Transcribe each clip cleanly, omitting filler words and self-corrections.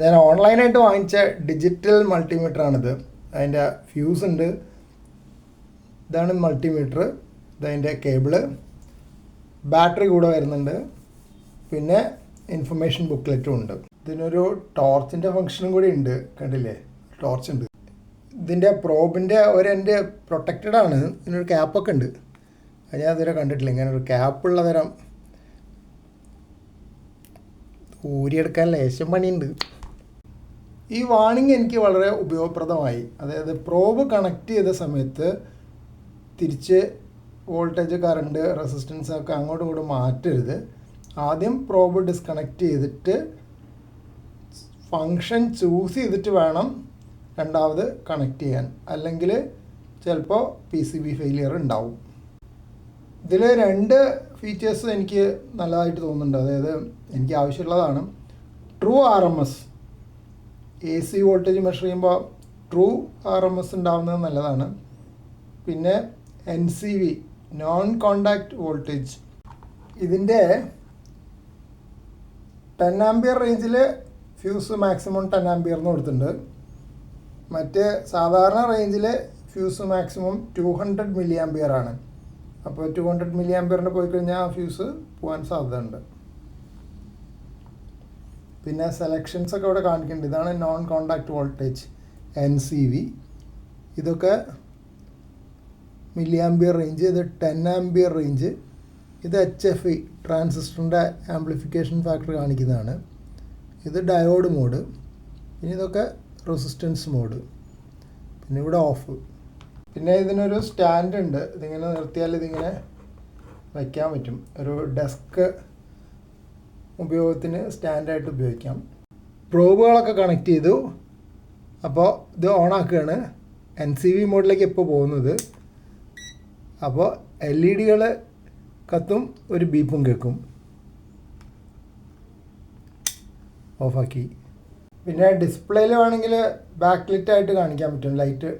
ഞാൻ ഓൺലൈനായിട്ട് വാങ്ങിച്ച ഡിജിറ്റൽ മൾട്ടിമീറ്ററാണിത്. അതിൻ്റെ ഫ്യൂസ് ഉണ്ട്, ഇതാണ് മൾട്ടിമീറ്റർ, ഇതതിൻ്റെ കേബിള്, ബാറ്ററി കൂടെ വരുന്നുണ്ട്, പിന്നെ ഇൻഫർമേഷൻ ബുക്ക്ലെറ്റും ഉണ്ട്. ഇതിനൊരു ടോർച്ചിൻ്റെ ഫങ്ഷനും കൂടി ഉണ്ട്, കണ്ടില്ലേ, ടോർച്ച് ഉണ്ട്. ഇതിൻ്റെ പ്രോബിൻ്റെ ഒരു എൻ്റെ പ്രൊട്ടക്റ്റഡ് ആണ്, ഇതിനൊരു ക്യാപ്പൊക്കെ ഉണ്ട്. അത് ഞാൻ ഇതുവരെ കണ്ടിട്ടില്ല, ഇങ്ങനെ ഒരു ക്യാപ്പുള്ള തരം. ഊരിയെടുക്കാൻ ലേശം പണിയുണ്ട്. ഈ വാണിംഗ് എനിക്ക് വളരെ ഉപയോഗപ്രദമായി. അതായത് പ്രോബ് കണക്ട് ചെയ്ത സമയത്ത് തിരിച്ച് വോൾട്ടേജ്, കറണ്ട്, റെസിസ്റ്റൻസ് ഒക്കെ അങ്ങോട്ടും ഇങ്ങോട്ടും മാറ്റരുത്. ആദ്യം പ്രോബ് ഡിസ്കണക്ട് ചെയ്തിട്ട് ഫങ്ഷൻ ചൂസ് ചെയ്തിട്ട് വേണം രണ്ടാമത് കണക്ട് ചെയ്യാൻ, അല്ലെങ്കിൽ ചിലപ്പോൾ PCB ഫെയിലിയർ ഉണ്ടാവും. ഇതിൽ 2 ഫീച്ചേഴ്സ് എനിക്ക് നല്ലതായിട്ട് തോന്നുന്നുണ്ട്. അതായത് എനിക്ക് ആവശ്യമുള്ളതാണ്. True RMS, AC voltage measure ചെയ്യുമ്പോൾ ട്രൂ RMS ഉണ്ടാവുന്നത് നല്ലതാണ്. പിന്നെ NCV, നോൺ കോണ്ടാക്റ്റ് വോൾട്ടേജ്. ഇതിൻ്റെ 10 ആംപിയർ റേഞ്ചിൽ ഫ്യൂസ് മാക്സിമം 10 ആംപിയറിന് കൊടുത്തിട്ടുണ്ട്. മറ്റേ സാധാരണ റേഞ്ചിൽ ഫ്യൂസ് മാക്സിമം 200 മില്ലി ആംപിയർ ആണ്. അപ്പോൾ 200 മില്ലി ആംപിയറിന് പോയി കഴിഞ്ഞാൽ ആ ഫ്യൂസ് പോകാൻ സാധ്യതയുണ്ട്. പിന്നെ സെലക്ഷൻസൊക്കെ ഇവിടെ കാണിക്കുന്നുണ്ട്. ഇതാണ് നോൺ കോണ്ടാക്റ്റ് വോൾട്ടേജ്, NCV. ഇതൊക്കെ മില്ലി ആംപിയർ റേഞ്ച്, ഇത് 10 ആംപിയർ റേഞ്ച്. ഇത് HFE, ട്രാൻസിസ്റ്ററിൻ്റെ ആംപ്ലിഫിക്കേഷൻ ഫാക്ടർ കാണിക്കുന്നതാണ്. ഇത് ഡയോഡ് മോഡ്. പിന്നെ ഇതൊക്കെ റെസിസ്റ്റൻസ് മോഡ്. പിന്നെ ഇവിടെ ഓഫ്. പിന്നെ ഇതിനൊരു സ്റ്റാൻഡ് ഉണ്ട്. ഇതിങ്ങനെ നിർത്തിയാൽ ഇതിങ്ങനെ വയ്ക്കാൻ പറ്റും. ഒരു ഡെസ്ക് ഉപയോഗത്തിന് സ്റ്റാൻഡായിട്ട് ഉപയോഗിക്കാം. പ്രോബുകളൊക്കെ കണക്ട് ചെയ്തു. അപ്പോൾ ഇത് ഓണാക്കുകയാണ്. NCV മോഡിലേക്ക് ഇപ്പോൾ പോകുന്നത്. അപ്പോൾ LED കത്തും, ഒരു ബീപ്പും കേൾക്കും. ഓഫാക്കി. പിന്നെ ഡിസ്പ്ലേയിൽ വേണമെങ്കിൽ ബാക്ക് ലിറ്റായിട്ട് കാണിക്കാൻ പറ്റും, ലൈറ്റ്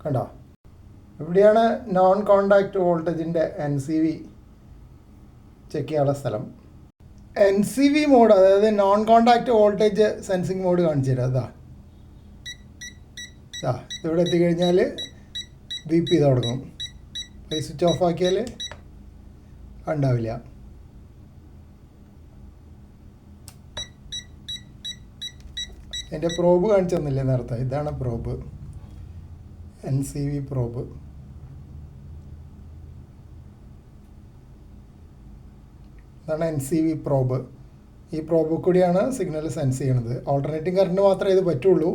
കണ്ടോ. ഇവിടെയാണ് നോൺ കോണ്ടാക്റ്റ് വോൾട്ടേജിൻ്റെ NCV ചെക്ക് ചെയ്യാനുള്ള സ്ഥലം. NCV മോഡ്, അതായത് non contact voltage sensing mode കാണിച്ചു തരാം. ഇവിടെ എത്തിക്കഴിഞ്ഞാൽ ബീപ്പ് ചെയ്ത് തുടങ്ങും. സ്വിച്ച് ഓഫ് ആക്കിയാൽ ഉണ്ടാവില്ല. എൻ്റെ പ്രോബ് കാണിച്ചു തന്നില്ലേ നേരത്തെ, ഇതാണ് പ്രോബ്, NCV പ്രോബ്. ഇതാണ് NCV പ്രോബ്. ഈ പ്രോബ് കൂടിയാണ് സിഗ്നൽ സെൻസ് ചെയ്യണത്. ഓൾട്ടർനേറ്റിംഗ് കറണ്ട് മാത്രമേ ഇത് പറ്റുള്ളൂ.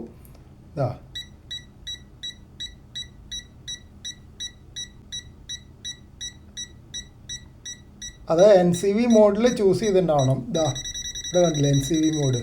അത് NCV മോഡിൽ ചൂസ് ചെയ്തിട്ടുണ്ടാവണം. ഇവിടെ കണ്ടില്ലേ NCV മോഡ്.